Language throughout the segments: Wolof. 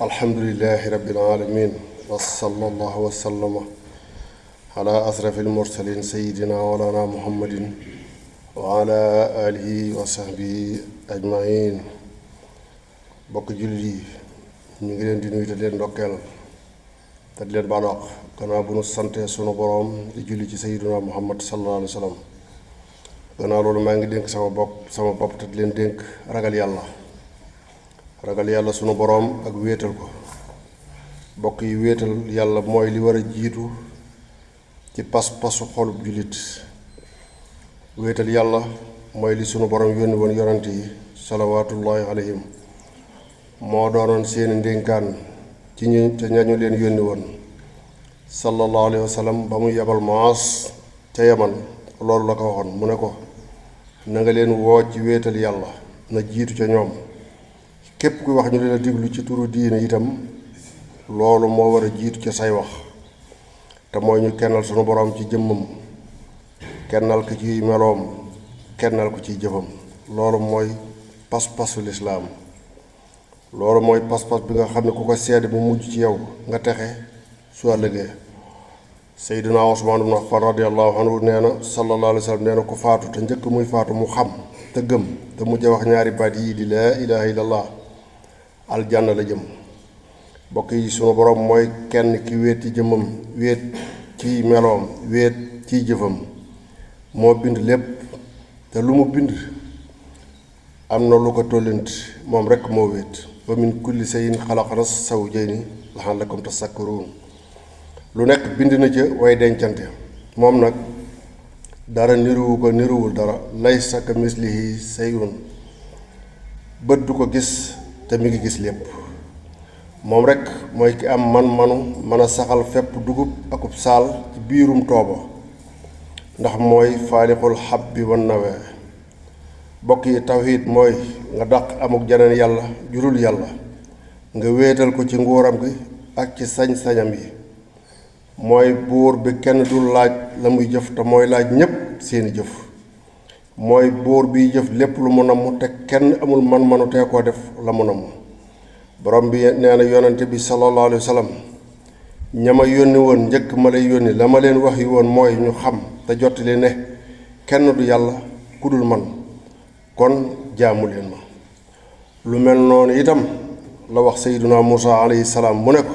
alhamdulillahi rabbil alamin wa sallallahu wa sallama ala asrafil mursalin sayyidina walana muhammadin wa ala alihi wa sahbihi ajmain. bokk jullit yi ñu ngi leen di nuyu te leen ndokkeel te di leen baaloox gannaaw bu nu sante sunu boroom di julli ci sayyidina muhammad sallallahu alayhi wa sallam. gannaaw loolu maa ngi dénk sama bopp te di leen dénk ragal yàlla sunu boroom ak wéetal ko. bokk yi, wéetal yàlla mooy li war a jiitu ci pas-pasu xolub jullit. wéetal yàlla mooy li sunu boroom yónni woon yonent yi salawaatullaahi alayhim moo doonoon seeni ndénkaan ci ñañu leen yónni woon sallallahu alayhi wa sallam ba mu yebal Muaas ca Yaman. loolu la ko waxoon mu ne ko na nga leen woo ci wéetal yàlla na jiitu ca ñoom. képp kuy wax ñu leen a diglu ci turu diine itam loolu moo war a jiitu ca say wax te mooy ñu kennal sunu boroom ci jëmmam, kennal ko ci meloom, kennal ko ci jëfam. loolu mooy pas-pasu lislaam. loolu mooy pas-pas bi nga xam ne ku ko seede mu mujj ci yow nga texe su ëllëgee. Seydina Usmaan ibn Affaan radiyallahu anhu nee na sallallahu alayhi wa sallam nee na ku faatu te njëkk muy faatu mu xam te gëm te mujj wax ñaari baat yii di laa ilaaha illallah aljanna la jëm. mbokk yi, sunu boroom mooy kenn ki wéet ci jëmmam, wéet ci meloom, wéet ci jëfam. moo bind lépp te lu mu bind am na lu ko tollint moom rekk moo wéet. wa min kulli shay'in xalaqna zawjayni la'allakum tashkuruun. lu nekk bind na ca way dencante. moom nag dara niruwu ko, niruwul dara. laysa ka mislihi shay'un. bët du ko gis te mi ngi gis lépp. moom rekk mooy ki am man-manu mën a saxal fépp dugub akub saal ci biirum tooba, ndax mooy faalixul habbi wan nawee. bokk yi, tawxiid mooy nga dàq amuk janeen yàlla jurul yàlla, nga wéetal ko ci nguuram gi ak ci sañ-sañam yi. mooy buur bi kenn dul laaj la muy jëf te mooy laaj ñépp seeni jëf. mooy buur biy jëf lépp lu mu namm te kenn amul man-manu tee koo def la mu namm. borom bi nee na yonente bi sallallahu alayhi wa sallam ña ma yónni woon njëkk ma lay yónni la ma leen wax yi woon mooy ñu xam te jottali ne kenn du yàlla ku dul man, kon jaamu leen ma. lu mel noonu itam la wax sayyiduna Muusaa alayhi salaam mu ne ko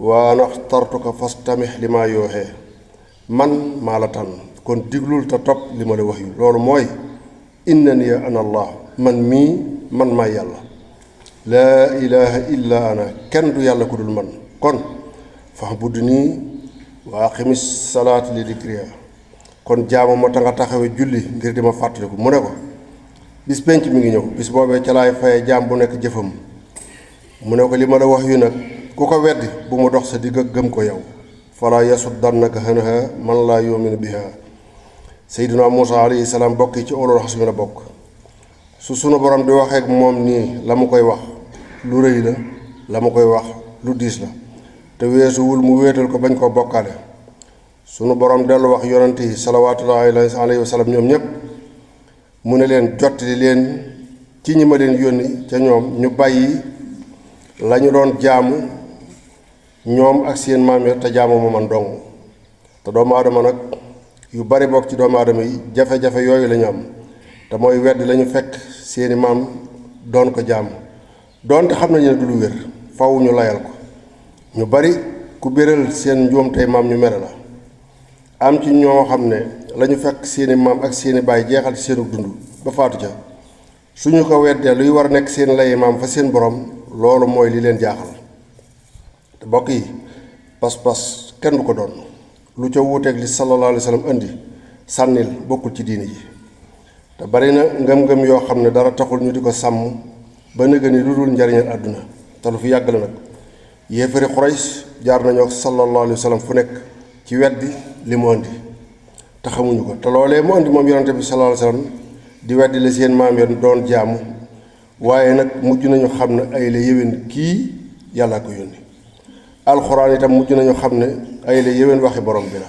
wa ana axtartuka fastamih li maa yooxee. man maa la tànn kon diglul te topp li ma la wax yu. loolu mooy innani ana allah, man maay yàlla. laa ilaha illa ana, kenn du yàlla ku dul man, kon fa'budnii wa aqimis salaata li dikriya. kon jaamu ma ta nga taxawe julli ngir di ma fàttaliku. mu ne ko bis penc mi ngi ñëw, bis boobee ca laay faye jaam bu nekk jëfam. mu ne ko li ma la wax yu nag ku ko weddi bu mu dox sa digg ak gëm ko yow. falaa yasuddannaka anhaa man laa yu'minu bihaa. Seydina Muusaa alayhi salaam bokk yi ci ulul azmi la bokk. su sunu borom di waxee ak moom nii la mu koy wax lu rëy la mu koy wax lu diis la te weesuwul mu wéetal ko bañ koo bokkaale. sunu borom dellu wax yonent yi salawaatullaahi alayhi wa sallam ñoom ñépp mu ne leen jottali leen ci ñi ma leen yónni ca ñoom ñu bàyyi lañu doon jaamu ñoom ak seen maam ya te jaamu ma man dong. te doomu aadama nag yu bari bokk ci doomu aadama yi jafe-jafe yooyu lañu am te mooy weddi lañu fekk seeni maam doon ko jaamu doonte xam nañu ne du lu wér, faw ñu layal ko. ñu bari ku béral seen njuum tey maam ñu mere la. am ci ñoo xam ne lañu fekk seeni maam ak seeni baay jeexal ci seenu dund ba faatu ca, suñu ko weddee luy war a nekk seen layi maam fa seen borom, loolu mooy li leen jaaxal. te bokk yi, pas-pas kenn du ko doon. lu ca wuuteeg li sallallahu alayhi wa sallam indi sànnil, bokkul ci diini ji. te bari na ngëm-ngëm yoo xam ne dara taxul ñu di ko sàmm ba nëgë ni lu dul njariñal àdduna te lu fi yàgg la nag. yéefari Quraysh jaar nañoo ak sallallahu alayhi wa sallam fu nekk ci weddi li mu indi te xamuñu ko. te loolee mu indi moom yonente bi sallallahu alayhi wa sallam di weddi la seen maam ya doon jaamu. waaye nag mujj nañu xam ne ay la yéwén kii yàllaa ko yónni. alxuraan itam mujj nañu xam ne ay la yéwén waxi borom bi la.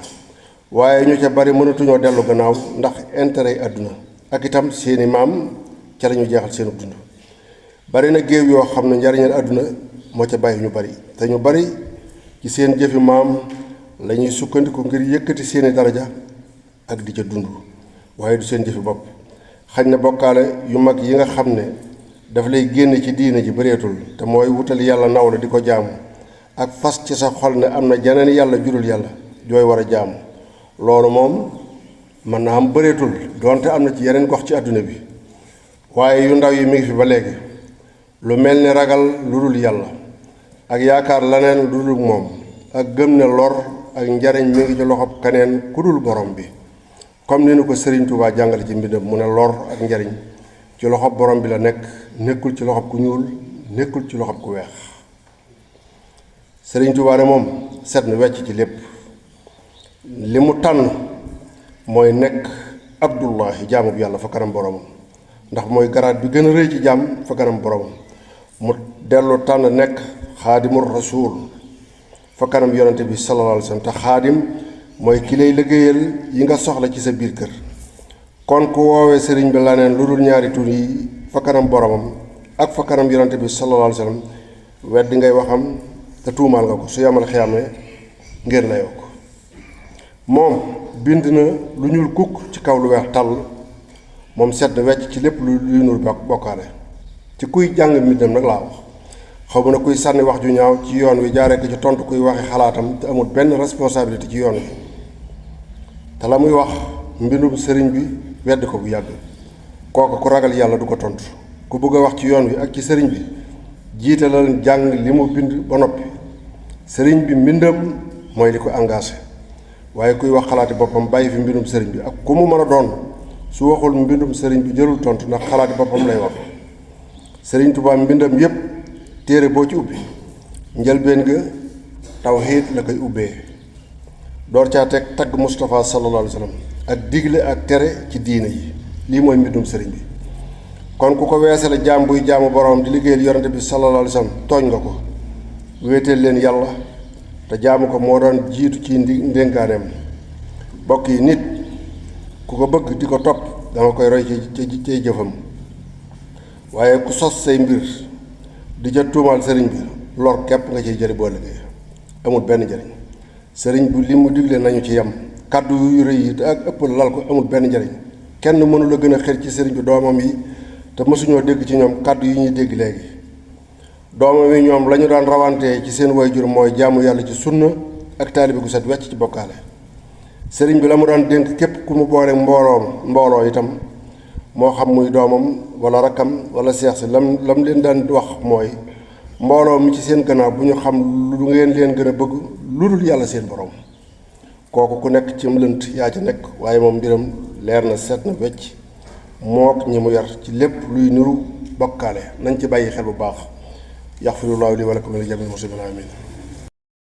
waaye ñu ca bari mënatuñoo dellu gannaaw ndax intérêt yi àdduna ak itam seeni maam ca lañu jeexal seenu dund. bari na géew yoo xam ne njariñal àdduna moo ca bàyyi ñu bari te ñu bari ci seen jëfi maam lañuy sukkandiku ngir yëkkati seeni daraja ak di ca dund waaye du seen jëfi bopp. xañ na bokkaale yu mag yi nga xam ne daf lay génn ci diine ji bareetul te mooy wutal yàlla nawle di ko jaamu ak fas ci sa xol ne am na jeneen yàlla jurul yàlla jooy war a jaamu loolu moom mën na am bareetul donte am na ci yeneen gox ci àdduna bi waaye yu ndaw yi mi ngi fi ba léegi lu mel ni ragal lu dul yàlla ak yaakaar laneen lu dul moom ak gëm ne lor ak njariñ mi ngi ci loxob keneen ku dul borom bi comme ni nu ko Sëriñ Tuubaa jàngale ci mbindam mu ne lor ak njariñ ci loxob borom bi la nekk nekkul ci loxob ku ñuul nekkul ci loxob ku weex. Sëriñ Tuubaa ne moom set na wecc ci lépp li mu tànn mooy nekk abdullahi jaamub yàlla fa kanam boromam ndax mooy garaat bi gën a rëy ci jaam fa kanam boromam mu dellu tànn nekk xaadimul rasuul fa kanam yonente bi sallallahu alayhi wa sallam te xaadim mooy ki lay liggéeyal yi nga soxla ci sa biir kër. kon ku woowee sëriñ bi laneen lu dul ñaari tur yi fa kanam boromam ak fa kanam yonente bi sallallahu alayhi wa sallam weddi ngay waxam te tuumaal nga ko su yamal xiyaamee ngir layoo ko. moom bind na lu ñuul kukk ci kaw lu weex tàll moom set na wecc ci lépp luy nuru bokkaale ci kuy jàng mbindam nag laa wax xaw ma ne kuy sànni wax ju ñaaw ci yoon wi jaaree ko ci tontu kuy waxe xalaatam te amul benn responsabilité ci yoon wi te la muy wax mbindum sëriñ bi weddi ko bu yàgg kooku ku ragal yàlla du ko tontu ku bëgg a wax ci yoon wi ak ci sëriñ bi jiitalal jàng li mu bind ba noppi sëriñ bi mbindam mooy li ko engagé waaye kuy wax xalaati boppam bàyyi fi mbindum sëriñ bi ak ku mu mën a doon su waxul mbindum sëriñ bi jërul tontu ndax xalaati boppam lay wax. Sëriñ Tuubaa mbindam yépp téere boo ci ubbi njëlbeen ga tawxiid la koy ubbee door caa teg tagg Mustafa sallallahu alayhi wa sallam ak digle ak tere ci diine yi lii mooy mbindum sëriñ bi. kon ku ko weesale jaam buy jaamu borom di liggéeyal yonente bi sallallahu alayhi wa sallam tooñ nga ko. wéeteel leen yàlla te jaamu ko moo doon jiitu ci ndénkaaneem. bokk yi nit ku ko bëgg di ko topp danga koy roy ci jëfam waaye ku sos say mbir di ca tuumaal sëriñ bi lor képp nga ciy jëri boo liggéey amul benn njëriñ. sëriñ bi li mu digle nañu ci yem kàddu yu rëy yi te ak ëppal lal ko amul benn njëriñ kenn mënula gën a xër ci sëriñ bi doomam yi te mësuñoo dégg ci ñoom kàddu yi ñuy dégg léegi. doomam yi ñoom lañu daan rawantee ci seen waajur mooy jaamu yàlla ci sunna ak taalibe gu set wecc ci bokkaale. sëriñ bi la mu daan dénk képp ku mu boole mbooloo itam moo xam muy doomam wala rakkam wala seex si lam leen daan wax mooy mbooloo mi ci seen gannaaw bu ñu xam lu ngeen leen gën a bëgg lu dul yàlla seen borom. kooku ku nekk ci lënt yaa ci nekk waaye moom mbiram leer na set na wecc mook ñi mu yar ci lépp luy niru bokkaale nañ ci bàyyi xel bu baax. yaxfirullahu li wa lakum wa li jamiil muslimin amiin.